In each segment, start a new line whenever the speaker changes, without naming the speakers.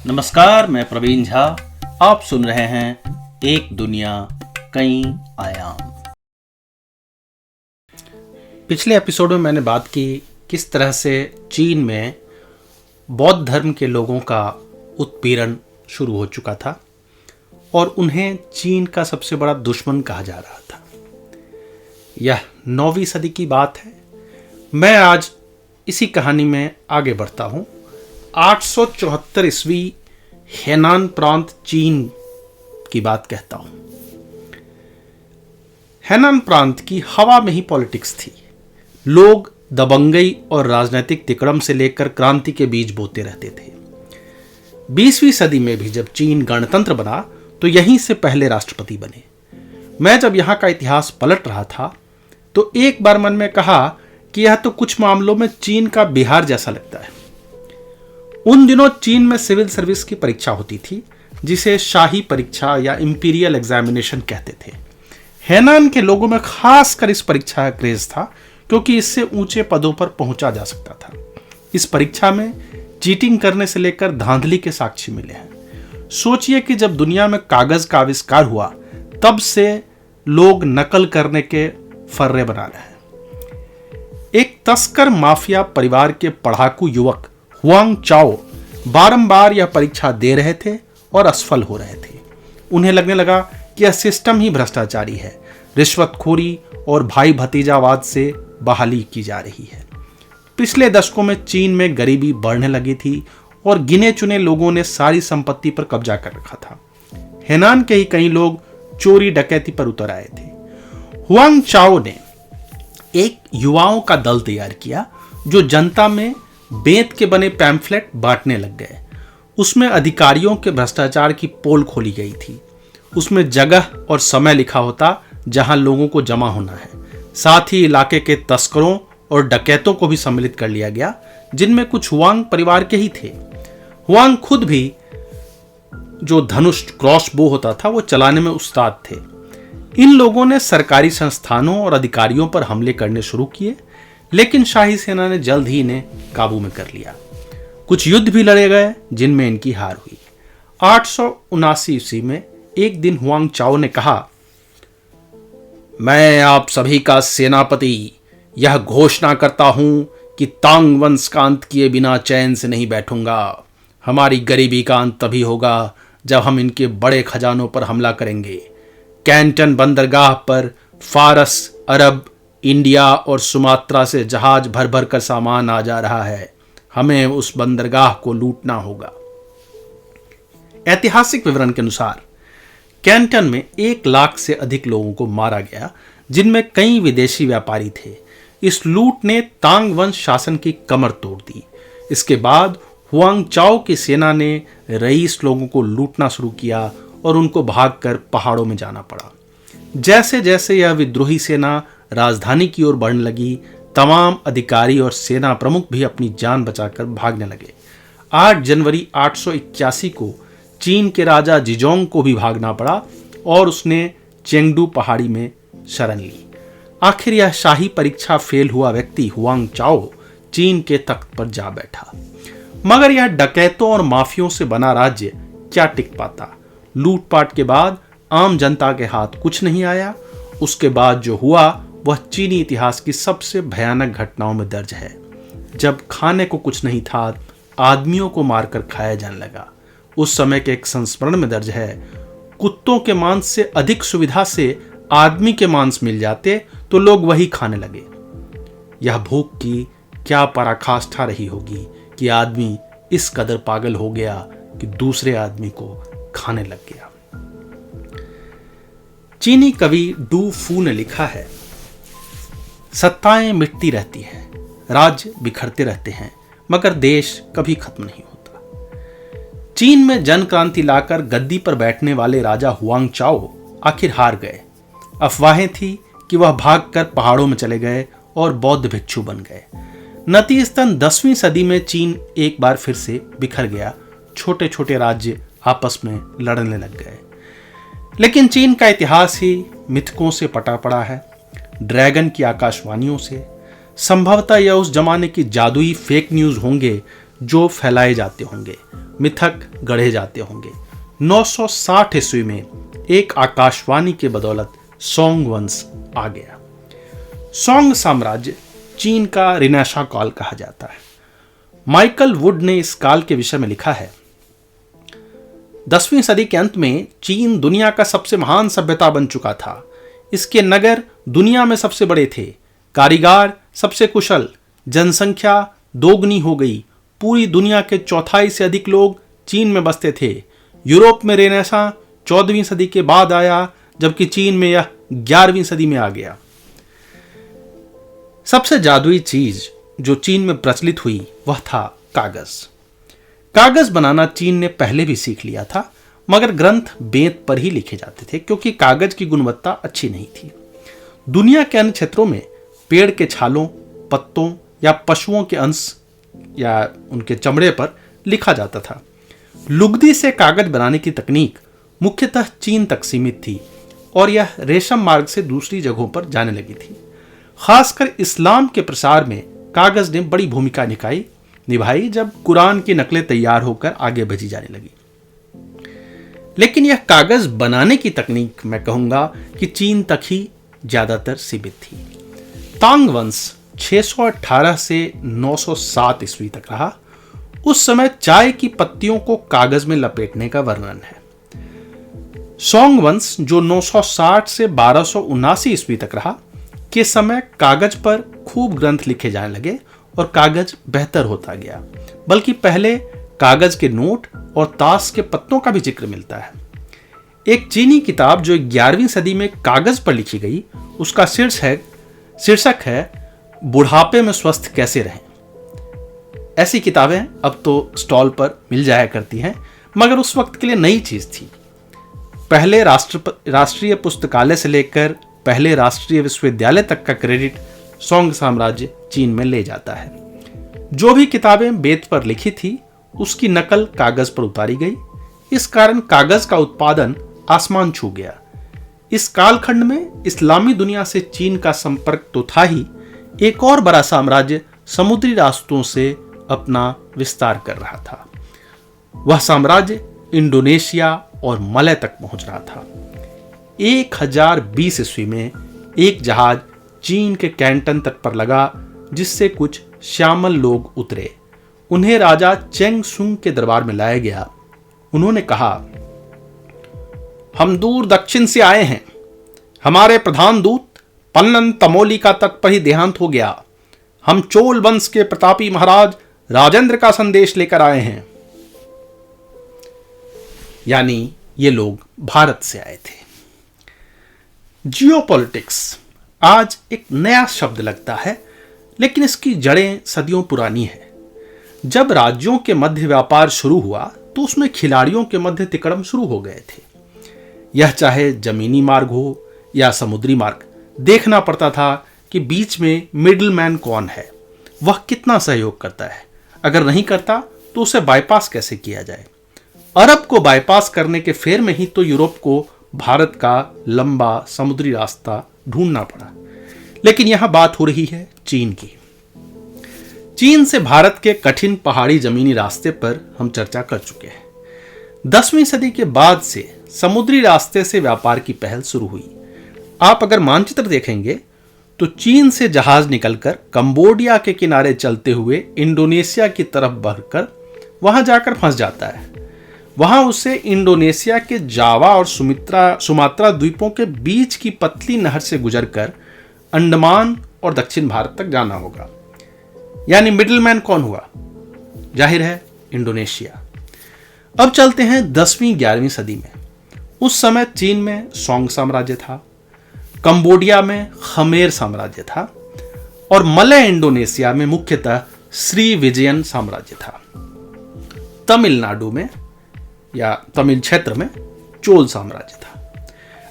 नमस्कार, मैं प्रवीण झा। आप सुन रहे हैं एक दुनिया कई आयाम। पिछले एपिसोड में मैंने बात की किस तरह से चीन में बौद्ध धर्म के लोगों का उत्पीड़न शुरू हो चुका था और उन्हें चीन का सबसे बड़ा दुश्मन कहा जा रहा था। यह 9वीं सदी की बात है। मैं आज इसी कहानी में आगे बढ़ता हूं। 874 ईस्वी हेनान प्रांत चीन की बात कहता हूं। हेनान प्रांत की हवा में ही पॉलिटिक्स थी। लोग दबंगई और राजनीतिक तिकड़म से लेकर क्रांति के बीज बोते रहते थे। 20वीं सदी में भी जब चीन गणतंत्र बना तो यहीं से पहले राष्ट्रपति बने। मैं जब यहां का इतिहास पलट रहा था तो एक बार मन में कहा कि यह तो कुछ मामलों में चीन का बिहार जैसा लगता है। उन दिनों चीन में सिविल सर्विस की परीक्षा होती थी, जिसे शाही परीक्षा या इंपीरियल एग्जामिनेशन कहते थे। हेनान के लोगों में खासकर इस परीक्षा का क्रेज था, क्योंकि इससे ऊंचे पदों पर पहुंचा जा सकता था। इस परीक्षा में चीटिंग करने से लेकर धांधली के साक्ष्य मिले हैं। सोचिए कि जब दुनिया में कागज का आविष्कार हुआ, तब से लोग नकल करने के फर्रे बना रहे हैं। एक तस्कर माफिया परिवार के पढ़ाकू युवक हुआंग चाओ बारंबार यह परीक्षा दे रहे थे और असफल हो रहे थे। उन्हें लगने लगा कि यह सिस्टम ही भ्रष्टाचारी है, रिश्वतखोरी और भाई भतीजावाद से बहाली की जा रही है। पिछले दशकों में चीन में गरीबी बढ़ने लगी थी और गिने चुने लोगों ने सारी संपत्ति पर कब्जा कर रखा था। हेनान के ही कई लोग चोरी डकैती पर उतर आए थे। हुआंग चाओ ने एक युवाओं का दल तैयार किया जो जनता में बेंत के बने पैम्फलेट बांटने लग गए। उसमें अधिकारियों के भ्रष्टाचार की पोल खोली गई थी। उसमें जगह और समय लिखा होता जहां लोगों को जमा होना है। साथ ही इलाके के तस्करों और डकैतों को भी सम्मिलित कर लिया गया, जिनमें कुछ हुआंग परिवार के ही थे। हुआंग खुद भी जो धनुष क्रॉस बो होता था वो चलाने में उस्ताद थे। इन लोगों ने सरकारी संस्थानों और अधिकारियों पर हमले करने शुरू किए, लेकिन शाही सेना ने जल्द ही इन्हें काबू में कर लिया। कुछ युद्ध भी लड़े गए जिनमें इनकी हार हुई। 879 ईस्वी में एक दिन हुआंग चाओ ने कहा, मैं आप सभी का सेनापति यह घोषणा करता हूं कि तांग वंश का अंत किए बिना चैन से नहीं बैठूंगा। हमारी गरीबी का अंत तभी होगा जब हम इनके बड़े खजानों पर हमला करेंगे। कैंटन बंदरगाह पर फारस, अरब, इंडिया और सुमात्रा से जहाज भर भर कर सामान आ जा रहा है। हमें उस बंदरगाह को लूटना होगा। ऐतिहासिक विवरण के अनुसार कैंटन में 1 लाख से अधिक लोगों को मारा गया, जिनमें कई विदेशी व्यापारी थे। इस लूट ने तांग वंश शासन की कमर तोड़ दी। इसके बाद हुआंग चाओ की सेना ने रईस लोगों को लूटना शुरू किया और उनको भागकर पहाड़ों में जाना पड़ा। जैसे जैसे यह विद्रोही सेना राजधानी की ओर बढ़ने लगी, तमाम अधिकारी और सेना प्रमुख भी अपनी जान बचाकर भागने लगे। 8 जनवरी 881 को चीन के राजा जिजोंग को भी भागना पड़ा और उसने चेंगडू पहाड़ी में शरण ली। आखिर यह शाही परीक्षा फेल हुआ व्यक्ति हुआंग चाओ चीन के तख्त पर जा बैठा। मगर यह डकैतों और माफियों से बना राज्य क्या टिक पाता। लूटपाट के बाद आम जनता के हाथ कुछ नहीं आया। उसके बाद जो हुआ वह चीनी इतिहास की सबसे भयानक घटनाओं में दर्ज है। जब खाने को कुछ नहीं था, आदमियों को मारकर खाया जाने लगा। उस समय के एक संस्मरण में दर्ज है, कुत्तों के मांस से अधिक सुविधा से आदमी के मांस मिल जाते तो लोग वही खाने लगे। यह भूख की क्या पराकाष्ठा रही होगी कि आदमी इस कदर पागल हो गया कि दूसरे आदमी को खाने लग गया। चीनी कवि डू फू ने लिखा है, सत्ताएं मिटती रहती है, राज्य बिखरते रहते हैं, मगर देश कभी खत्म नहीं होता। चीन में जन क्रांति लाकर गद्दी पर बैठने वाले राजा हुआंग चाओ आखिर हार गए। अफवाहें थी कि वह भागकर पहाड़ों में चले गए और बौद्ध भिक्षु बन गए। नतीजतन 10वीं सदी में चीन एक बार फिर से बिखर गया। छोटे छोटे राज्य आपस में लड़ने लग गए। लेकिन चीन का इतिहास ही मिथकों से पटा पड़ा है, ड्रैगन की आकाशवाणियों से। संभवतः यह उस जमाने की जादुई फेक न्यूज होंगे जो फैलाए जाते होंगे, मिथक गढ़े जाते होंगे। 960 ईस्वी में एक आकाशवाणी के बदौलत सोंग वंश आ गया। सोंग साम्राज्य चीन का रिनेसां काल कहा जाता है। माइकल वुड ने इस काल के विषय में लिखा है, 10वीं सदी के अंत में चीन दुनिया का सबसे महान सभ्यता बन चुका था। इसके नगर दुनिया में सबसे बड़े थे, कारीगर सबसे कुशल, जनसंख्या दोगुनी हो गई। पूरी दुनिया के चौथाई से अधिक लोग चीन में बसते थे। यूरोप में रेनेसां 14वीं सदी के बाद आया, जबकि चीन में यह 11वीं सदी में आ गया। सबसे जादुई चीज जो चीन में प्रचलित हुई वह था कागज। कागज बनाना चीन ने पहले भी सीख लिया था, मगर ग्रंथ बेंत पर ही लिखे जाते थे क्योंकि कागज की गुणवत्ता अच्छी नहीं थी। दुनिया के अन्य क्षेत्रों में पेड़ के छालों, पत्तों या पशुओं के अंश या उनके चमड़े पर लिखा जाता था। लुगदी से कागज बनाने की तकनीक मुख्यतः चीन तक सीमित थी और यह रेशम मार्ग से दूसरी जगहों पर जाने लगी थी। खासकर इस्लाम के प्रसार में कागज ने बड़ी भूमिका निभाई जब कुरान की नकलें तैयार होकर आगे भेजी जाने लगी। लेकिन यह कागज बनाने की तकनीक मैं कहूंगा कि चीन तक ही ज्यादातर सीमित थी। तांग वंश 618 से 907 ईस्वी तक रहा। उस समय चाय की पत्तियों को कागज में लपेटने का वर्णन है। सोंग वंश जो 960 से 1279 ईस्वी तक रहा के समय कागज पर खूब ग्रंथ लिखे जाने लगे और कागज बेहतर होता गया। बल्कि पहले कागज के नोट और ताश के पत्तों का भी जिक्र मिलता है। एक चीनी किताब जो 11वीं सदी में कागज पर लिखी गई, उसका शीर्षक है बुढ़ापे में स्वस्थ कैसे रहें। ऐसी किताबें अब तो स्टॉल पर मिल जाया करती हैं, मगर उस वक्त के लिए नई चीज थी। पहले राष्ट्रीय पुस्तकालय से लेकर पहले राष्ट्रीय विश्वविद्यालय तक का क्रेडिट सोंग साम्राज्य चीन में ले जाता है। जो भी किताबें बेंत पर लिखी थी उसकी नकल कागज पर उतारी गई। इस कारण कागज का उत्पादन आसमान छू गया। इस कालखंड में इस्लामी दुनिया से चीन का संपर्क तो था ही, एक और बड़ा साम्राज्य समुद्री रास्तों से अपना विस्तार कर रहा था। वह साम्राज्य इंडोनेशिया और मलय तक पहुंच रहा था। 1020 ईस्वी में एक जहाज चीन के कैंटन तट पर लगा, जिससे कुछ श्यामल लोग उतरे। उन्हें राजा चेंग सुंग के दरबार में लाया गया। उन्होंने कहा, हम दूर दक्षिण से आए हैं। हमारे प्रधान दूत पन्नन तमोली का तट पर ही देहांत हो गया। हम चोल वंश के प्रतापी महाराज राजेंद्र का संदेश लेकर आए हैं। यानी ये लोग भारत से आए थे। जियोपॉलिटिक्स आज एक नया शब्द लगता है, लेकिन इसकी जड़ें सदियों पुरानी है। जब राज्यों के मध्य व्यापार शुरू हुआ तो उसमें खिलाड़ियों के मध्य तिकड़म शुरू हो गए थे। यह चाहे जमीनी मार्ग हो या समुद्री मार्ग, देखना पड़ता था कि बीच में मिडलमैन कौन है, वह कितना सहयोग करता है। अगर नहीं करता तो उसे बाईपास कैसे किया जाए। अरब को बाईपास करने के फेर में ही तो यूरोप को भारत का लंबा समुद्री रास्ता ढूंढना पड़ा। लेकिन यहां बात हो रही है चीन की। चीन से भारत के कठिन पहाड़ी जमीनी रास्ते पर हम चर्चा कर चुके हैं। 10वीं सदी के बाद से समुद्री रास्ते से व्यापार की पहल शुरू हुई। आप अगर मानचित्र देखेंगे तो चीन से जहाज निकलकर कंबोडिया के किनारे चलते हुए इंडोनेशिया की तरफ बढ़कर वहां जाकर फंस जाता है। वहां उसे इंडोनेशिया के जावा और सुमात्रा द्वीपों के बीच की पतली नहर से गुजरकर अंडमान और दक्षिण भारत तक जाना होगा। यानी मिडलमैन कौन हुआ? जाहिर है इंडोनेशिया। अब चलते हैं 10वीं 11वीं सदी में। उस समय चीन में सोंग साम्राज्य था, कंबोडिया में खमेर साम्राज्य था और मलय इंडोनेशिया में मुख्यतः श्रीविजयन साम्राज्य था। तमिलनाडु में या तमिल क्षेत्र में चोल साम्राज्य था।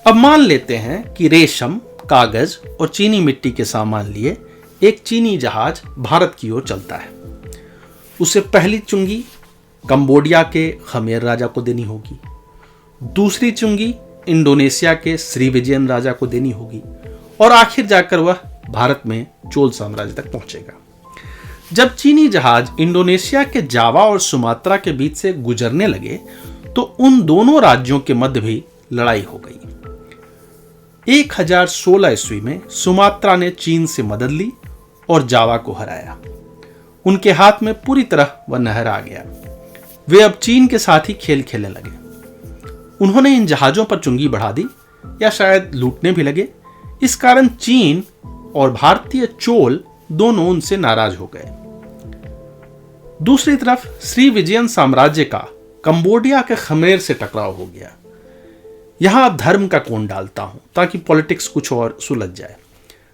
अब मान लेते हैं कि रेशम, कागज और चीनी मिट्टी के सामान लिए एक चीनी जहाज भारत की ओर चलता है। उसे पहली चुंगी कंबोडिया के खमेर राजा को देनी होगी, दूसरी चुंगी इंडोनेशिया के श्रीविजयन राजा को देनी होगी और आखिर जाकर वह भारत में चोल साम्राज्य तक पहुंचेगा। जब चीनी जहाज इंडोनेशिया के जावा और सुमात्रा के बीच से गुजरने लगे तो उन दोनों राज्यों के मध्य भी लड़ाई हो गई। 1016 ईस्वी में सुमात्रा ने चीन से मदद ली और जावा को हराया। उनके हाथ में पूरी तरह वह नहर आ गया। वे अब चीन के साथ ही खेल खेलने लगे। उन्होंने इन जहाजों पर चुंगी बढ़ा दी या शायद लूटने भी लगे। इस कारण चीन और भारतीय चोल दोनों उनसे नाराज हो गए। दूसरी तरफ श्रीविजयन साम्राज्य का कंबोडिया के खमेर से टकराव हो गया। यहां अब धर्म का कोण डालता हूं ताकि पॉलिटिक्स कुछ और सुलझ जाए।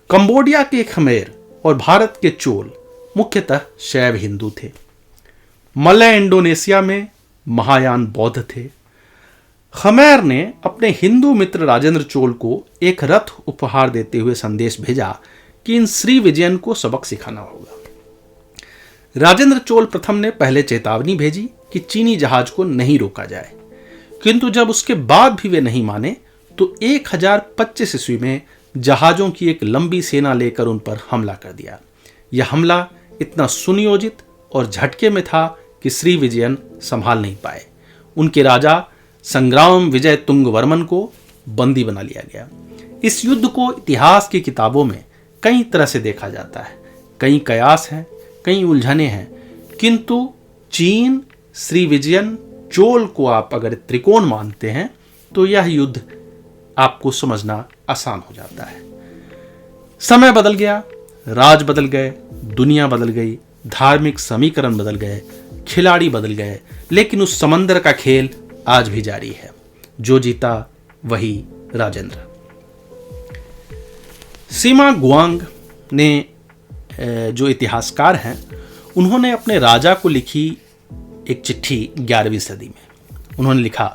कंबोडिया के खमेर और भारत के चोल मुख्यतः शैव हिंदू थे। मलय इंडोनेशिया में महायान बौद्ध थे। खमेर ने अपने हिंदू मित्र राजेंद्र चोल को एक रथ उपहार देते हुए संदेश भेजा कि इन श्रीविजयन को सबक सिखाना होगा। राजेंद्र चोल प्रथम ने पहले चेतावनी भेजी कि चीनी जहाज को नहीं रोका जाए, किंतु जब उसके बाद भी वे नहीं माने तो 1025 ईस्वी में जहाजों की एक लंबी सेना लेकर उन पर हमला कर दिया। यह हमला इतना सुनियोजित और झटके में था कि श्रीविजयन संभाल नहीं पाए। उनके राजा संग्राम विजय तुंगवर्मन को बंदी बना लिया गया। इस युद्ध को इतिहास की किताबों में कई तरह से देखा जाता है। कई कयास हैं, कई उलझने हैं, किंतु चीन, श्रीविजयन, चोल को आप अगर त्रिकोण मानते हैं तो यह युद्ध आपको समझना आसान हो जाता है। समय बदल गया, राज बदल गए, दुनिया बदल गई, धार्मिक समीकरण बदल गए, खिलाड़ी बदल गए, लेकिन उस समंदर का खेल आज भी जारी है। जो जीता वही राजेंद्र। सीमा गुआंग ने जो इतिहासकार हैं, उन्होंने अपने राजा को लिखी एक चिट्ठी 11वीं सदी में। उन्होंने लिखा,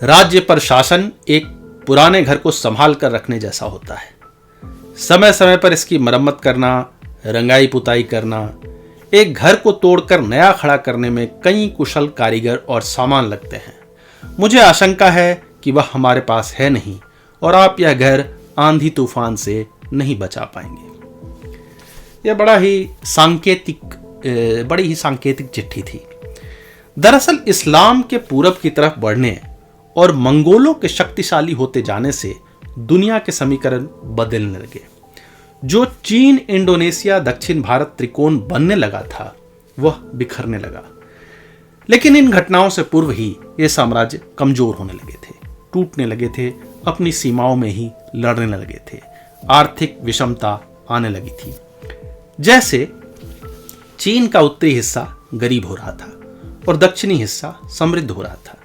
राज्य पर शासन एक पुराने घर को संभाल कर रखने जैसा होता है। समय समय पर इसकी मरम्मत करना, रंगाई पुताई करना, एक घर को तोड़कर नया खड़ा करने में कई कुशल कारीगर और सामान लगते हैं। मुझे आशंका है कि वह हमारे पास है नहीं और आप यह घर आंधी तूफान से नहीं बचा पाएंगे। यह बड़ी ही सांकेतिक चिट्ठी थी। दरअसल इस्लाम के पूरब की तरफ बढ़ने और मंगोलों के शक्तिशाली होते जाने से दुनिया के समीकरण बदलने लगे। जो चीन, इंडोनेशिया, दक्षिण भारत त्रिकोण बनने लगा था वह बिखरने लगा। लेकिन इन घटनाओं से पूर्व ही ये साम्राज्य कमजोर होने लगे थे, टूटने लगे थे, अपनी सीमाओं में ही लड़ने लगे थे। आर्थिक विषमता आने लगी थी। जैसे चीन का उत्तरी हिस्सा गरीब हो रहा था और दक्षिणी हिस्सा समृद्ध हो रहा था।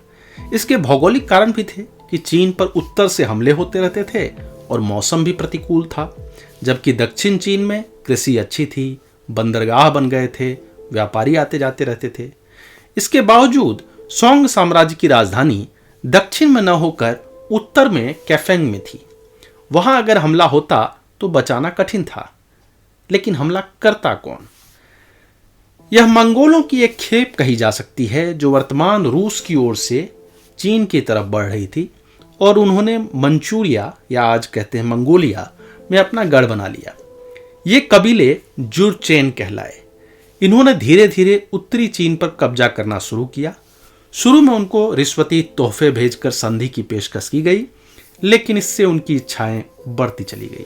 इसके भौगोलिक कारण भी थे कि चीन पर उत्तर से हमले होते रहते थे और मौसम भी प्रतिकूल था, जबकि दक्षिण चीन में कृषि अच्छी थी, बंदरगाह बन गए थे, व्यापारी आते जाते रहते थे। इसके बावजूद सोंग साम्राज्य की राजधानी दक्षिण में न होकर उत्तर में कैफेंग में थी। वहां अगर हमला होता तो बचाना कठिन था, लेकिन हमला करता कौन? यह मंगोलों की एक खेप कही जा सकती है जो वर्तमान रूस की ओर से चीन की तरफ बढ़ रही थी और उन्होंने मंचूरिया या आज कहते हैं मंगोलिया में अपना गढ़ बना लिया। ये कबीले जुरचेन कहलाए। इन्होंने धीरे धीरे उत्तरी चीन पर कब्जा करना शुरू किया। शुरू में उनको रिश्वती तोहफे भेजकर संधि की पेशकश की गई, लेकिन इससे उनकी इच्छाएं बढ़ती चली गई।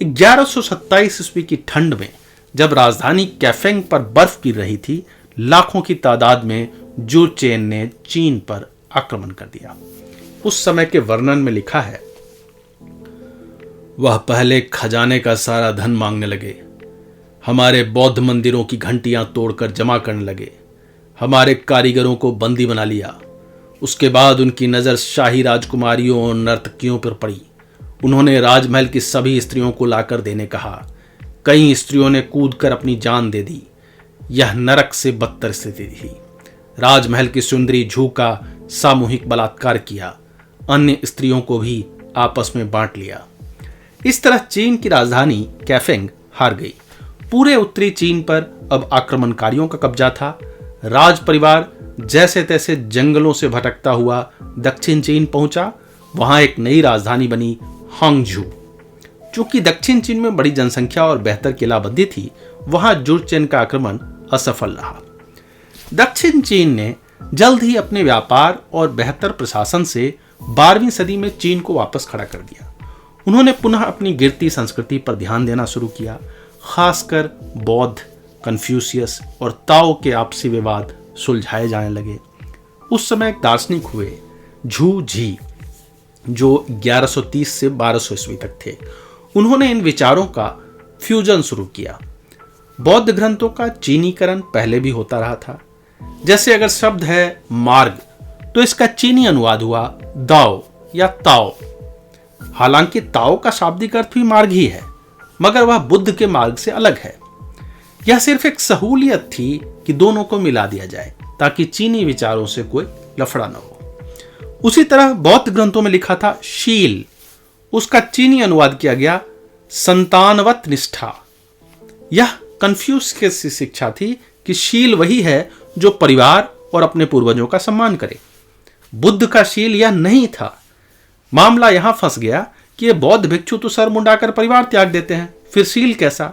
1127 ईस्वी की ठंड में जब राजधानी कैफेंग पर बर्फ गिर रही थी, लाखों की तादाद में जुरचेन ने चीन पर आक्रमण कर दिया। उस समय के वर्णन में लिखा है, वह पहले खजाने का सारा धन मांगने लगे, हमारे बौद्ध मंदिरों की घंटियां तोड़कर जमा करने लगे, हमारे कारीगरों को बंदी बना लिया। उसके बाद उनकी नज़र शाही राजकुमारियों और नर्तकियों पर पड़ी। उन्होंने राजमहल की सभी स्त्रियों को लाकर देने कहा। कई स्त्रियों ने कूदकर अपनी जान दे दी। यह नरक से बदतर स्थिति थी। राजमहल की सुंदरी झू का सामूहिक बलात्कार किया, अन्य स्त्रियों को भी आपस में बांट लिया। इस तरह चीन की राजधानी कैफेंग हार गई। पूरे उत्तरी चीन पर अब आक्रमणकारियों का कब्जा था। राज परिवार जैसे तैसे जंगलों से भटकता हुआ दक्षिण चीन पहुंचा। वहां एक नई राजधानी बनी, हांगझू। चूंकि दक्षिण चीन में बड़ी जनसंख्या और बेहतर किलाबंदी थी, वहां जुर्चेन का आक्रमण असफल रहा। दक्षिण चीन ने जल्द ही अपने व्यापार और बेहतर प्रशासन से 12वीं सदी में चीन को वापस खड़ा कर दिया। उन्होंने पुनः अपनी गिरती संस्कृति पर ध्यान देना शुरू किया, खासकर बौद्ध, कन्फ्यूशियस और ताओ के आपसी विवाद सुलझाए जाने लगे। उस समय एक दार्शनिक हुए झू झी, जो 1130 से 1200 ईस्वी तक थे। उन्होंने इन विचारों का फ्यूजन शुरू किया। बौद्ध ग्रंथों का चीनीकरण पहले भी होता रहा था। जैसे अगर शब्द है मार्ग, तो इसका चीनी अनुवाद हुआ दाओ या ताओ। हालांकि ताओ का शाब्दिक अर्थ भी मार्ग ही है, मगर वह बुद्ध के मार्ग से अलग है। यह सिर्फ एक सहूलियत थी कि दोनों को मिला दिया जाए ताकि चीनी विचारों से कोई लफड़ा न हो। उसी तरह बौद्ध ग्रंथों में लिखा था शील, उसका चीनी अनुवाद किया गया संतानवत निष्ठा। यह कन्फ्यूज की शिक्षा थी कि शील वही है जो परिवार और अपने पूर्वजों का सम्मान करे। बुद्ध का शील यह नहीं था। मामला यहां फंस गया कि ये बौद्ध भिक्षु तो सर मुंडाकर परिवार त्याग देते हैं, फिर शील कैसा?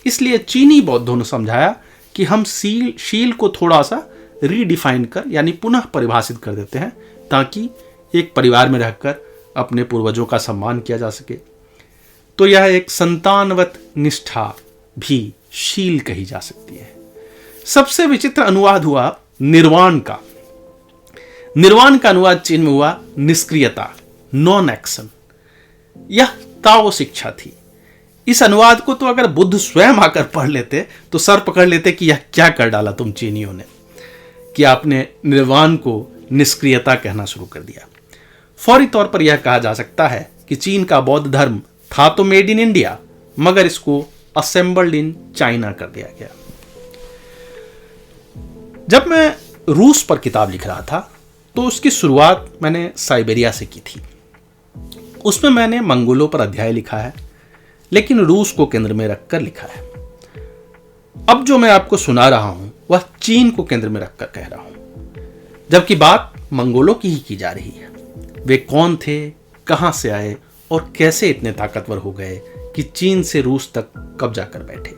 इसलिए चीनी बौद्धों ने समझाया कि हम शील को थोड़ा सा रीडिफाइन कर यानी पुनः परिभाषित कर देते हैं ताकि एक परिवार में रहकर अपने पूर्वजों का सम्मान किया जा सके। तो यह एक संतानवत निष्ठा भी शील कही जा सकती है। सबसे विचित्र अनुवाद हुआ निर्वाण का। निर्वाण का अनुवाद चीन में हुआ निष्क्रियता, नॉन एक्शन। यह ताओ शिक्षा थी। इस अनुवाद को तो अगर बुद्ध स्वयं आकर पढ़ लेते तो सर पकड़ लेते कि यह क्या कर डाला तुम चीनियों ने, कि आपने निर्वाण को निष्क्रियता कहना शुरू कर दिया। फौरी तौर पर यह कहा जा सकता है कि चीन का बौद्ध धर्म था तो मेड इन इंडिया, मगर इसको असेंबल्ड इन चाइना कर दिया गया। जब मैं रूस पर किताब लिख रहा था तो उसकी शुरुआत मैंने साइबेरिया से की थी। उसमें मैंने मंगोलों पर अध्याय लिखा है, लेकिन रूस को केंद्र में रखकर लिखा है। अब जो मैं आपको सुना रहा हूं वह चीन को केंद्र में रखकर कह रहा हूं, जबकि बात मंगोलों की ही की जा रही है। वे कौन थे, कहां से आए और कैसे इतने ताकतवर हो गए कि चीन से रूस तक कब्जा कर बैठे।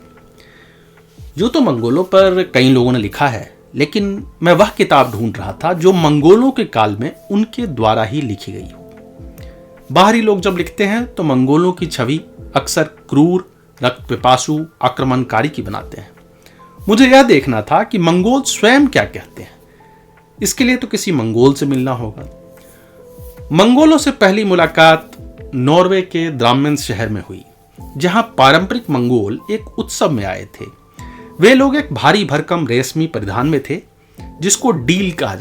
जो तो मंगोलों पर कई लोगों ने लिखा है, लेकिन मैं वह किताब ढूंढ रहा था जो मंगोलों के काल में उनके द्वारा ही लिखी गई हो। बाहरी लोग जब लिखते हैं तो मंगोलों की छवि अक्सर क्रूर, रक्तपिपासु, आक्रमणकारी की बनाते हैं। मुझे यह देखना था कि मंगोल स्वयं क्या कहते हैं। इसके लिए तो किसी मंगोल से मिलना होगा। मंगोलों से पहली मुलाकात नॉर्वे के द्रामेंस शहर में हुई, जहां पारंपरिक मंगोल एक उत्सव में आए थे। वे लोग एक भारी भरकम रेशमी परिधान में थे जिसको डील कहा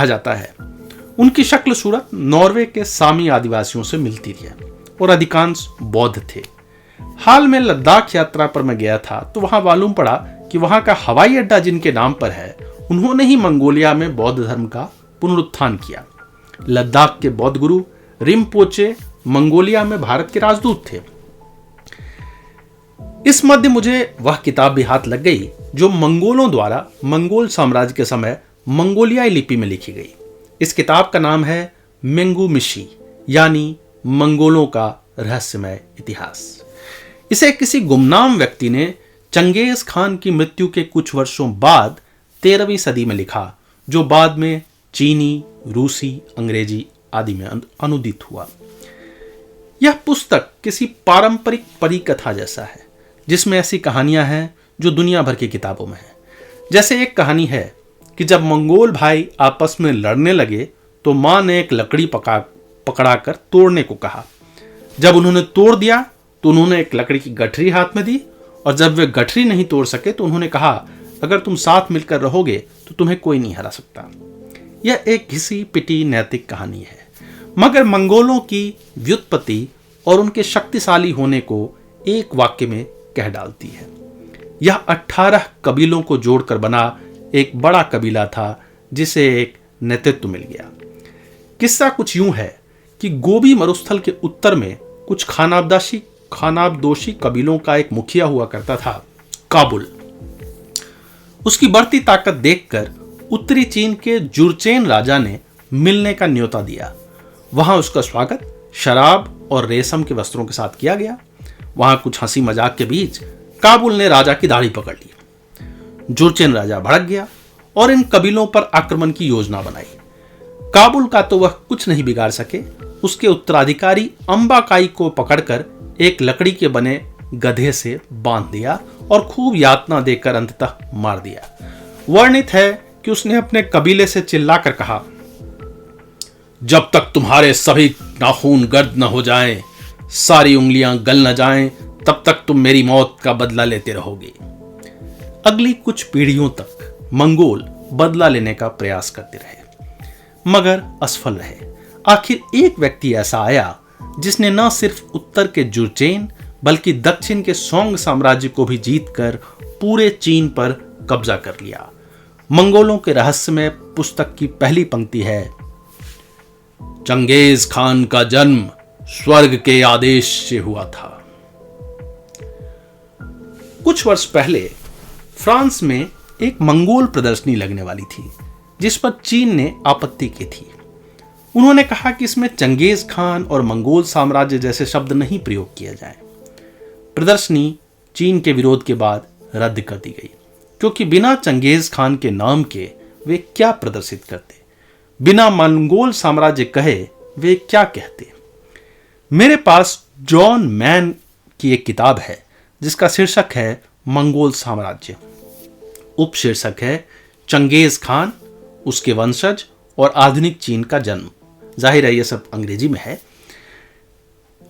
जाता है। उनकी शक्ल सूरत नॉर्वे के सामी आदिवासियों से मिलती थी और अधिकांश बौद्ध थे। हाल में लद्दाख यात्रा पर मैं गया था तो वहां मालूम पड़ा कि वहां का हवाई अड्डा जिनके नाम पर है, उन्होंने ही मंगोलिया में बौद्ध धर्म का पुनरुत्थान किया। लद्दाख के बौद्ध गुरु रिम्पोचे मंगोलिया में भारत के राजदूत थे। इस मध्य मुझे वह किताब भी हाथ लग गई जो मंगोलों द्वारा मंगोल साम्राज्य के समय मंगोलियाई लिपि में लिखी गई। इस किताब का नाम है मेंगू मिशी, यानी मंगोलों का रहस्यमय इतिहास। इसे किसी गुमनाम व्यक्ति ने चंगेज खान की मृत्यु के कुछ वर्षों बाद 13वीं सदी में लिखा, जो बाद में चीनी, रूसी, अंग्रेजी आदि में अनुदित हुआ। यह पुस्तक किसी पारंपरिक परिकथा जैसा है, जिसमें ऐसी कहानियां हैं जो दुनिया भर की किताबों में हैं। जैसे एक कहानी है कि जब मंगोल भाई आपस में लड़ने लगे तो मां ने एक लकड़ी पकड़ाकर तोड़ने को कहा। जब उन्होंने तोड़ दिया तो उन्होंने एक लकड़ी की गठरी हाथ में दी, और जब वे गठरी नहीं तोड़ सके तो उन्होंने कहा, अगर तुम साथ मिलकर रहोगे तो तुम्हें कोई नहीं हरा सकता। यह एक घिसी पिटी नैतिक कहानी है, मगर मंगोलों की व्युत्पत्ति और उनके शक्तिशाली होने को एक वाक्य में कह डालती है। यह 18 कबीलों को जोड़कर बना एक बड़ा कबीला था जिसे एक नेतृत्व मिल गया। किस्सा कुछ यूं है कि गोबी मरुस्थल के उत्तर में कुछ खानाबदोशी कबीलों का एक मुखिया हुआ करता था, काबुल। उसकी बढ़ती ताकत देखकर उत्तरी चीन के जुर्चेन राजा ने मिलने का न्योता दिया। वहां उसका स्वागत शराब और रेशम के वस्त्रों के साथ किया गया। वहां कुछ हंसी मजाक के बीच काबुल ने राजा की दाढ़ी पकड़ ली। जुरचेन राजा भड़क गया और इन कबीलों पर आक्रमण की योजना बनाई। काबुल का तो वह कुछ नहीं बिगाड़ सके, उसके उत्तराधिकारी अंबाकाई को पकड़कर एक लकड़ी के बने गधे से बांध दिया और खूब यातना देकर अंततः मार दिया। वर्णित है कि उसने अपने कबीले से चिल्लाकर कहा, जब तक तुम्हारे सभी नाखून गर्द न हो जाएं, सारी उंगलियां गल न जाएं, तब तक तुम मेरी मौत का बदला लेते रहोगे। अगली कुछ पीढ़ियों तक मंगोल बदला लेने का प्रयास करते रहे, मगर असफल रहे। आखिर एक व्यक्ति ऐसा आया जिसने न सिर्फ उत्तर के जुरचेन बल्कि दक्षिण के सोंग साम्राज्य को भी जीतकर पूरे चीन पर कब्जा कर लिया। मंगोलों के रहस्यमय पुस्तक की पहली पंक्ति है, चंगेज खान का जन्म स्वर्ग के आदेश से हुआ था। कुछ वर्ष पहले फ्रांस में एक मंगोल प्रदर्शनी लगने वाली थी, जिस पर चीन ने आपत्ति की थी। उन्होंने कहा कि इसमें चंगेज खान और मंगोल साम्राज्य जैसे शब्द नहीं प्रयोग किए जाएं। प्रदर्शनी चीन के विरोध के बाद रद्द कर दी गई, क्योंकि बिना चंगेज खान के नाम के वे क्या प्रदर्शित करते, बिना मंगोल साम्राज्य कहे वे क्या कहते। मेरे पास जॉन मैन की एक किताब है जिसका शीर्षक है मंगोल साम्राज्य, उपशीर्षक है चंगेज खान, उसके वंशज और आधुनिक चीन का जन्म। जाहिर है यह सब अंग्रेजी में है।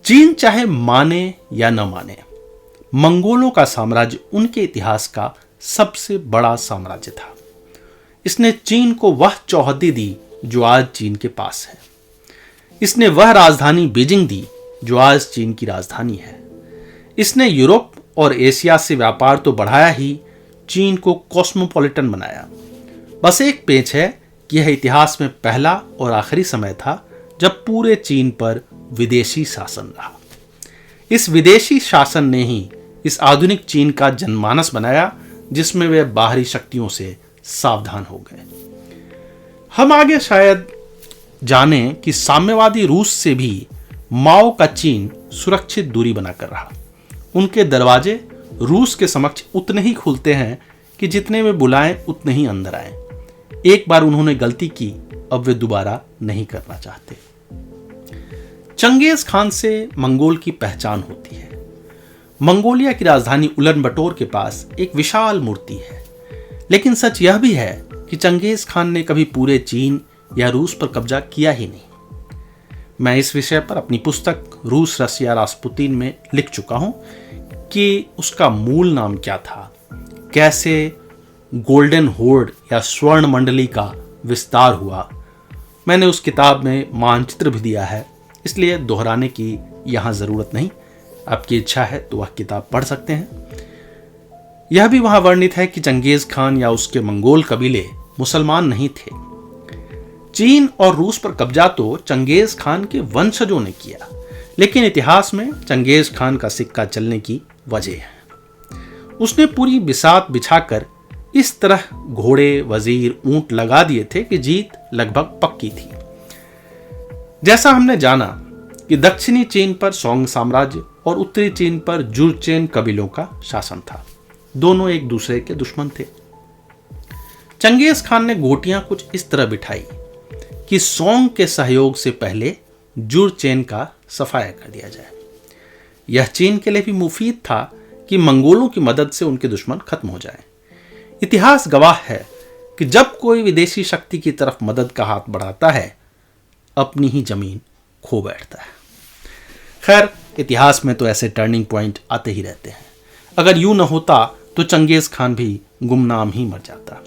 चीन चाहे माने या न माने, मंगोलों का साम्राज्य उनके इतिहास का सबसे बड़ा साम्राज्य था। इसने चीन को वह चौहद्दी दी जो आज चीन के पास है। इसने वह राजधानी बीजिंग दी जो आज चीन की राजधानी है। इसने यूरोप और एशिया से व्यापार तो बढ़ाया ही, चीन को कॉस्मोपॉलिटन बनाया। बस एक पेच है कि यह इतिहास में पहला और आखिरी समय था जब पूरे चीन पर विदेशी शासन रहा। इस विदेशी शासन ने ही इस आधुनिक चीन का जनमानस बनाया, जिसमें वे बाहरी शक्तियों से सावधान हो गए। हम आगे शायद जानें कि साम्यवादी रूस से भी माओ का चीन सुरक्षित दूरी बनाकर रहा। उनके दरवाजे रूस के समक्ष उतने ही खुलते हैं कि जितने वे बुलाएं उतने ही अंदर आए। एक बार उन्होंने गलती की, अब वे दोबारा नहीं करना चाहते। चंगेज खान से मंगोल की पहचान होती है। मंगोलिया की राजधानी उलन-बटोर के पास एक विशाल मूर्ति है, लेकिन सच यह भी है कि चंगेज खान ने कभी पूरे चीन या रूस पर कब्जा किया ही नहीं। मैं इस विषय पर अपनी पुस्तक रूस रसिया रास्पुतिन में लिख चुका हूं कि उसका मूल नाम क्या था, कैसे गोल्डन होर्ड या स्वर्ण मंडली का विस्तार हुआ। मैंने उस किताब में मानचित्र भी दिया है, इसलिए दोहराने की यहां जरूरत नहीं। आपकी इच्छा है तो वह किताब पढ़ सकते हैं। यह भी वहां वर्णित है कि चंगेज खान या उसके मंगोल कबीले मुसलमान नहीं थे। चीन और रूस पर कब्जा तो चंगेज खान के वंशजों ने किया, लेकिन इतिहास में चंगेज खान का सिक्का चलने की वजह है। उसने पूरी बिसात बिछाकर इस तरह घोड़े, वजीर, ऊंट लगा दिए थे कि जीत लगभग पक्की थी। जैसा हमने जाना कि दक्षिणी चीन पर सोंग साम्राज्य और उत्तरी चीन पर जुरचेन कबीलों का शासन था। दोनों एक दूसरे के दुश्मन थे। चंगेज खान ने गोटियां कुछ इस तरह बिठाई कि सोंग के सहयोग से पहले जुरचेन का सफाया कर दिया जाए। यह चीन के लिए भी मुफीद था कि मंगोलों की मदद से उनके दुश्मन खत्म हो जाएं। इतिहास गवाह है कि जब कोई विदेशी शक्ति की तरफ मदद का हाथ बढ़ाता है, अपनी ही जमीन खो बैठता है। खैर, इतिहास में तो ऐसे टर्निंग पॉइंट आते ही रहते हैं। अगर यूं न होता तो चंगेज खान भी गुमनाम ही मर जाता।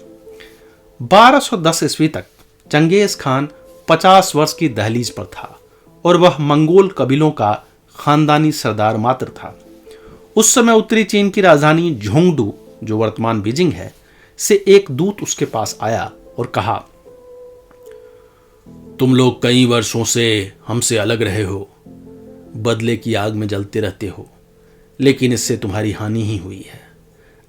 1210 ईस्वी तक चंगेज खान 50 वर्ष की दहलीज पर था और वह मंगोल कबीलों का खानदानी सरदार मात्र था। उस समय उत्तरी चीन की राजधानी झोंगडू, जो वर्तमान बीजिंग है, से एक दूत उसके पास आया और कहा, तुम लोग कई वर्षों से हमसे अलग रहे हो, बदले की आग में जलते रहते हो, लेकिन इससे तुम्हारी हानि ही हुई है।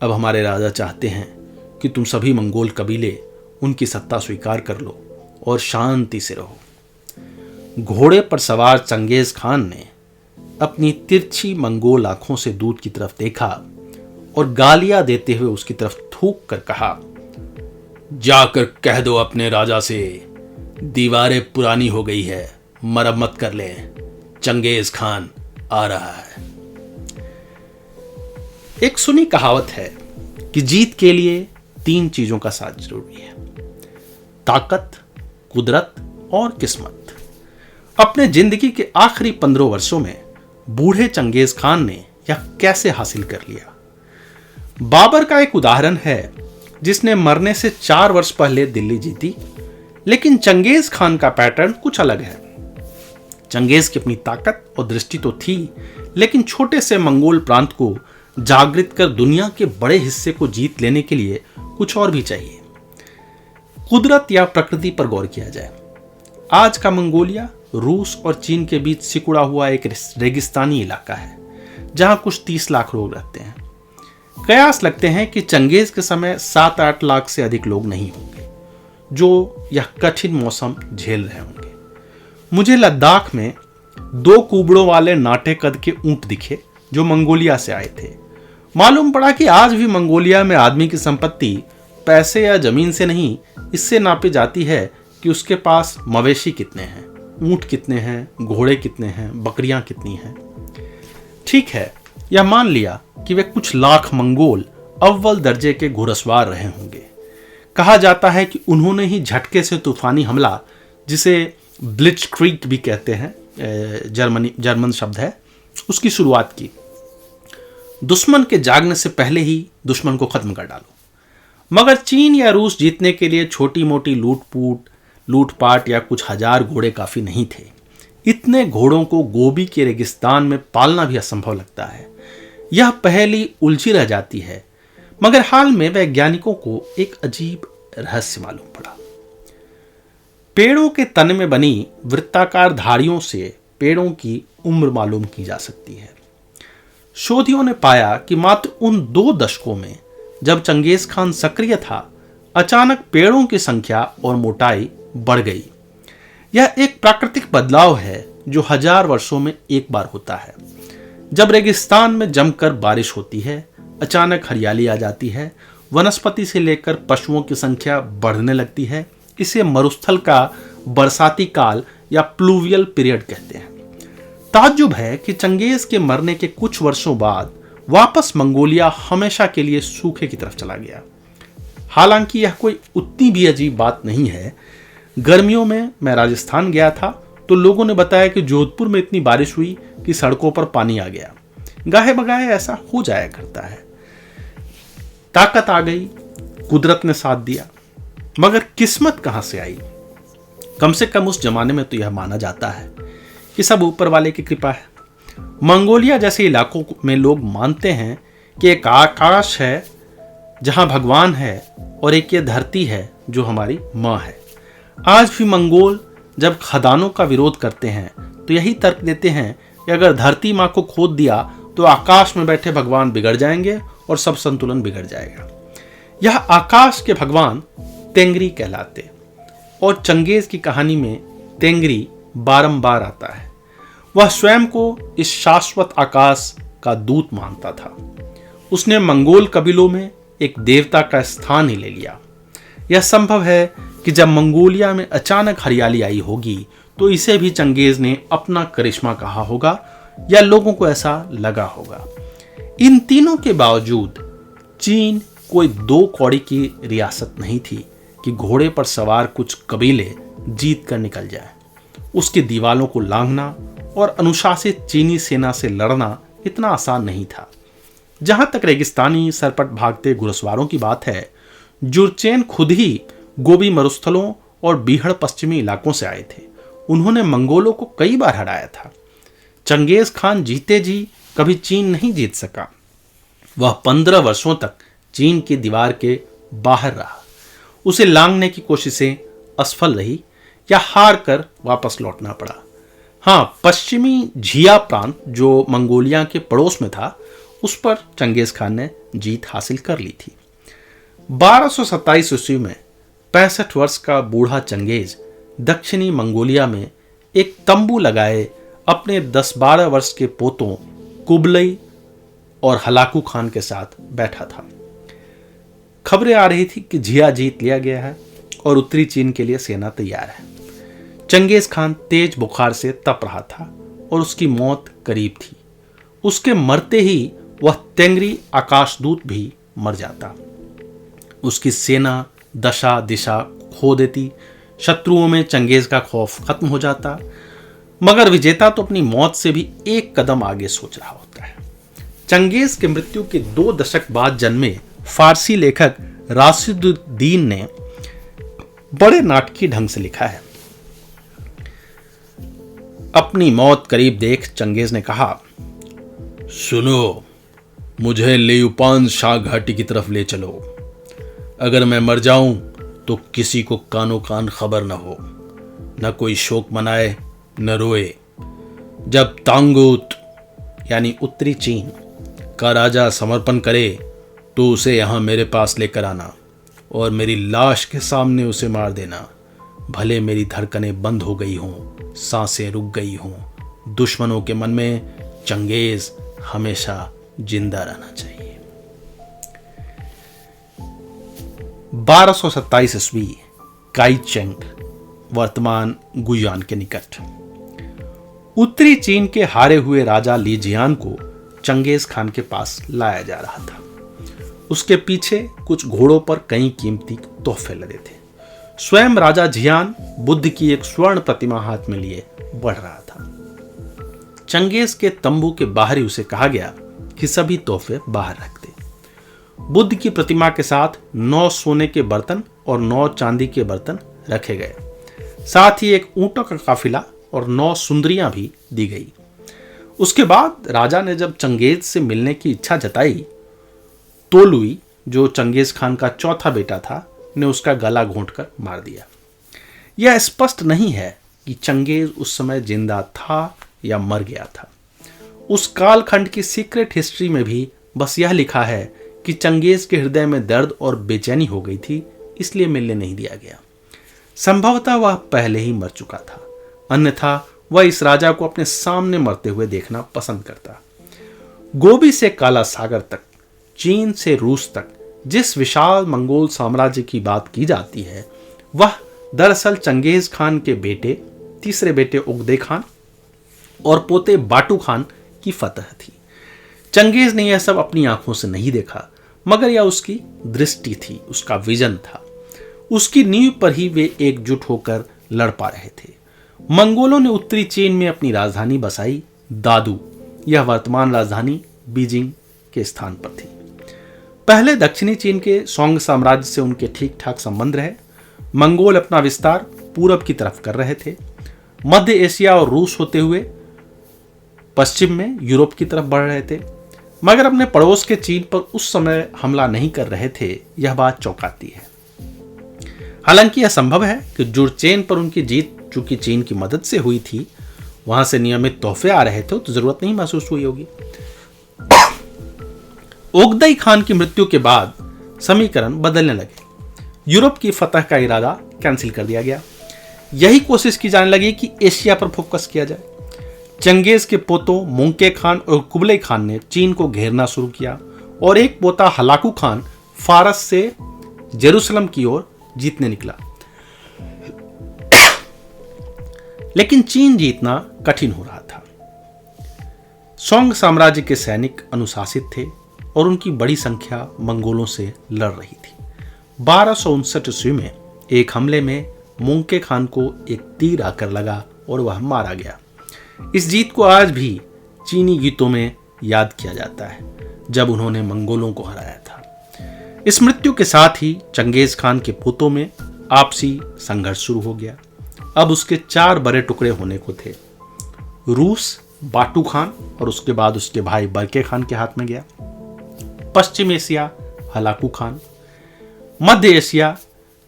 अब हमारे राजा चाहते हैं कि तुम सभी मंगोल कबीले उनकी सत्ता स्वीकार कर लो और शांति से रहो। घोड़े पर सवार चंगेज खान ने अपनी तिरछी मंगोल आंखों से दूत की तरफ देखा और गालियां देते हुए उसकी तरफ थूक कर कहा, जाकर कह दो अपने राजा से, दीवारें पुरानी हो गई है, मरम्मत कर लें, चंगेज खान आ रहा है। एक सुनी कहावत है कि जीत के लिए 3 चीजों का साथ जरूरी है, ताकत, कुदरत और किस्मत। अपने जिंदगी के आखिरी 15 वर्षों में बूढ़े चंगेज खान ने यह कैसे हासिल कर लिया? बाबर का एक उदाहरण है, जिसने मरने से 4 वर्ष पहले दिल्ली जीती, लेकिन चंगेज खान का पैटर्न कुछ अलग है। चंगेज की अपनी ताकत और दृष्टि तो थी, लेकिन छोटे से मंगोल प्रांत को जागृत कर दुनिया के बड़े हिस्से को जीत लेने के लिए कुछ और भी चाहिए। कुदरत या प्रकृति पर गौर किया जाए, आज का मंगोलिया रूस और चीन के बीच सिकुड़ा हुआ एक रेगिस्तानी इलाका है, जहां कुछ 30 लाख लोग रहते हैं। कयास लगते हैं कि चंगेज के समय 7-8 लाख से अधिक लोग नहीं होंगे जो यह कठिन मौसम झेल रहे होंगे। मुझे लद्दाख में 2 कुबड़ों वाले नाटे कद के ऊंट दिखे जो मंगोलिया से आए थे। मालूम पड़ा कि आज भी मंगोलिया में आदमी की संपत्ति पैसे या जमीन से नहीं, इससे नापी जाती है कि उसके पास मवेशी कितने हैं, ऊंट कितने हैं, घोड़े कितने हैं, बकरियां कितनी हैं। ठीक है, यह मान लिया कि वे कुछ लाख मंगोल अव्वल दर्जे के घुड़सवार रहे होंगे। कहा जाता है कि उन्होंने ही झटके से तूफानी हमला, जिसे ब्लिट्जक्रीग भी कहते हैं, जर्मन शब्द है, उसकी शुरुआत की। दुश्मन के जागने से पहले ही दुश्मन को खत्म कर डालो। मगर चीन या रूस जीतने के लिए छोटी मोटी लूटपाट या कुछ हजार घोड़े काफी नहीं थे। इतने घोड़ों को गोबी के रेगिस्तान में पालना भी असंभव लगता है। यह पहेली उलझी रह जाती है, मगर हाल में वैज्ञानिकों को एक अजीब रहस्य मालूम पड़ा। पेड़ों के तने में बनी वृत्ताकार धारियों से पेड़ों की उम्र मालूम की जा सकती है। शोधियों ने पाया कि मात्र उन 2 दशकों में, जब चंगेज खान सक्रिय था, अचानक पेड़ों की संख्या और मोटाई बढ़ गई। यह एक प्राकृतिक बदलाव है जो 1000 वर्षों में एक बार होता है। जब रेगिस्तान में जमकर बारिश होती है, अचानक हरियाली आ जाती है, वनस्पति से लेकर पशुओं की संख्या बढ़ने लगती है। इसे मरुस्थल का बरसाती काल या प्लूवियल पीरियड कहते हैं। ताज्जुब है कि चंगेज के मरने के कुछ वर्षों बाद वापस मंगोलिया हमेशा के लिए सूखे की तरफ चला गया। हालांकि यह कोई उतनी भी अजीब बात नहीं है। गर्मियों में मैं राजस्थान गया था तो लोगों ने बताया कि जोधपुर में इतनी बारिश हुई कि सड़कों पर पानी आ गया। गाहे बगाहे ऐसा हो जाया करता है। ताकत आ गई, कुदरत ने साथ दिया, मगर किस्मत कहां से आई? कम से कम उस जमाने में तो यह माना जाता है कि सब ऊपर वाले की कृपा है। मंगोलिया जैसे इलाकों में लोग मानते हैं कि एक आकाश है जहां भगवान है और एक ये धरती है जो हमारी माँ है। आज भी मंगोल जब खदानों का विरोध करते हैं तो यही तर्क देते हैं कि अगर धरती माँ को खोद दिया तो आकाश में बैठे भगवान बिगड़ जाएंगे और सब संतुलन बिगड़ जाएगा। यह आकाश के भगवान तेंगरी कहलाते, और चंगेज की कहानी में तेंगरी बारंबार आता है। वह स्वयं को इस शाश्वत आकाश का दूत मानता था। उसने मंगोल कबीलों में एक देवता का स्थान ही ले लिया। यह संभव है कि जब मंगोलिया में अचानक हरियाली आई होगी तो इसे भी चंगेज ने अपना करिश्मा कहा होगा या लोगों को ऐसा लगा होगा। इन तीनों के बावजूद चीन कोई 2 कौड़ी की रियासत नहीं थी कि घोड़े पर सवार कुछ कबीले जीत कर निकल जाए। उसकी दीवालों को लांघना और अनुशासित चीनी सेना से लड़ना इतना आसान नहीं था। जहां तक रेगिस्तानी सरपट भागते घुड़सवारों की बात है, जुरचेन खुद ही गोबी मरुस्थलों और बीहड़ पश्चिमी इलाकों से आए थे। उन्होंने मंगोलों को कई बार हराया था। चंगेज खान जीते जी कभी चीन नहीं जीत सका। वह 15 वर्षों तक चीन की दीवार के बाहर रहा। उसे लांघने की कोशिशें असफल रही या हार कर वापस लौटना पड़ा। हाँ, पश्चिमी झिया प्रांत जो मंगोलिया के पड़ोस में था, उस पर चंगेज खान ने जीत हासिल कर ली थी। 1227 ईस्वी में 65 वर्ष का बूढ़ा चंगेज दक्षिणी मंगोलिया में एक तंबू लगाए अपने 10-12 वर्ष के पोतों कुबलई और हलाकू खान के साथ बैठा था। खबरें आ रही थी कि झिया जीत लिया गया है और उत्तरी चीन के लिए सेना तैयार है। चंगेज खान तेज बुखार से तप रहा था और उसकी मौत करीब थी। उसके मरते ही वह तेंगरी आकाशदूत भी मर जाता। उसकी सेना दशा दिशा खो देती। शत्रुओं में चंगेज का खौफ खत्म हो जाता। मगर विजेता तो अपनी मौत से भी एक कदम आगे सोच रहा होता है। चंगेज के मृत्यु के 2 दशक बाद जन्मे फारसी लेखक राशिदुद्दीन ने बड़े नाटकीय ढंग से लिखा है। अपनी मौत करीब देख चंगेज ने कहा, सुनो, मुझे लेयुपान शाह घाटी की तरफ ले चलो। अगर मैं मर जाऊं तो किसी को कानो कान खबर न हो, न कोई शोक मनाए न रोए। जब तांगूत यानी उत्तरी चीन का राजा समर्पण करे तो उसे यहां मेरे पास लेकर आना और मेरी लाश के सामने उसे मार देना। भले मेरी धड़कनें बंद हो गई हों, सांसें रुक गई हों, दुश्मनों के मन में चंगेज हमेशा जिंदा रहना चाहिए। 1227 ईस्वी काई चेंग, वर्तमान गुयान के निकट। उत्तरी चीन के हारे हुए राजा ली जियान को चंगेज खान के पास लाया जा रहा था। उसके पीछे कुछ घोड़ों पर कई कीमती तोहफे लदे थे। स्वयं राजा जियान बुद्ध की एक स्वर्ण प्रतिमा हाथ में लिए बढ़ रहा था। चंगेज के तंबू के बाहर ही उसे कहा गया कि सभी तोहफे बाहर रख दे। बुद्ध की प्रतिमा के साथ 9 सोने के बर्तन और 9 चांदी के बर्तन रखे गए। साथ ही एक ऊंटों का काफिला और 9 सुंदरियां भी दी गई। उसके बाद राजा ने जब चंगेज से मिलने की इच्छा जताई, तोलुई, जो चंगेज खान का चौथा बेटा था, ने उसका गला घोंटकर मार दिया। यह स्पष्ट नहीं है कि चंगेज उस समय जिंदा था या मर गया था। उस कालखंड की सीक्रेट हिस्ट्री में भी बस यह लिखा है कि चंगेज के हृदय में दर्द और बेचैनी हो गई थी, इसलिए मिलने नहीं दिया गया। संभवतः वह पहले ही मर चुका था, अन्यथा वह इस राजा को अपने सामने मरते हुए देखना पसंद करता। गोबी से काला सागर तक, चीन से रूस तक जिस विशाल मंगोल साम्राज्य की बात की जाती है, वह दरअसल चंगेज खान के बेटे, तीसरे बेटे उगदे खान और पोते बाटू खान की फतह थी। चंगेज ने यह सब अपनी आंखों से नहीं देखा, मगर यह उसकी दृष्टि थी, उसका विजन था। उसकी नींव पर ही वे एकजुट होकर लड़ पा रहे थे। मंगोलों ने उत्तरी चीन में अपनी राजधानी बसाई, दादू। यह वर्तमान राजधानी बीजिंग के स्थान पर थी। पहले दक्षिणी चीन के सोंग साम्राज्य से उनके ठीक ठाक संबंध रहे। मंगोल अपना विस्तार पूरब की तरफ कर रहे थे। मध्य एशिया और रूस होते हुए पश्चिम में यूरोप की तरफ बढ़ रहे थे, मगर अपने पड़ोस के चीन पर उस समय हमला नहीं कर रहे थे। यह बात चौंकाती है। हालांकि यह संभव है कि जुरचेन पर उनकी जीत चूंकि चीन की मदद से हुई थी, वहां से नियमित तोहफे आ रहे थे, तो जरूरत नहीं महसूस हुई होगी। ओगदेई खान की मृत्यु के बाद समीकरण बदलने लगे। यूरोप की फतह का इरादा कैंसिल कर दिया गया। यही कोशिश की जाने लगी कि एशिया पर फोकस किया जाए। चंगेज के पोतों मोंके खान और कुबलई खान ने चीन को घेरना शुरू किया और एक पोता हलाकू खान फारस से जेरूसलम की ओर जीतने निकला। लेकिन चीन जीतना कठिन हो रहा था। सोंग साम्राज्य के सैनिक अनुशासित थे और उनकी बड़ी संख्या मंगोलों से लड़ रही थी। 1259 ईस्वी में एक हमले में मोंके खान को एक तीर आकर लगा और वह मारा गया। इस जीत को आज भी चीनी गीतों में याद किया जाता है, जब उन्होंने मंगोलों को हराया था। इस मृत्यु के साथ ही चंगेज खान के पोतों में आपसी संघर्ष शुरू हो गया। अब उसके 4 बड़े टुकड़े होने को थे। रूस बाटू खान और उसके बाद उसके भाई बरके खान के हाथ में गया। पश्चिम एशिया हलाकू खान, मध्य एशिया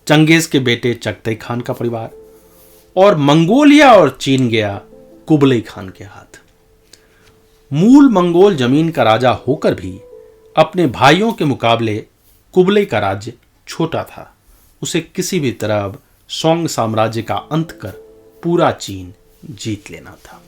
चंगेज के बेटे चगताई खान का परिवार, और मंगोलिया और चीन गया कुबलई खान के हाथ। मूल मंगोल जमीन का राजा होकर भी अपने भाइयों के मुकाबले कुबलई का राज्य छोटा था। उसे किसी भी तरह सोंग साम्राज्य का अंत कर पूरा चीन जीत लेना था।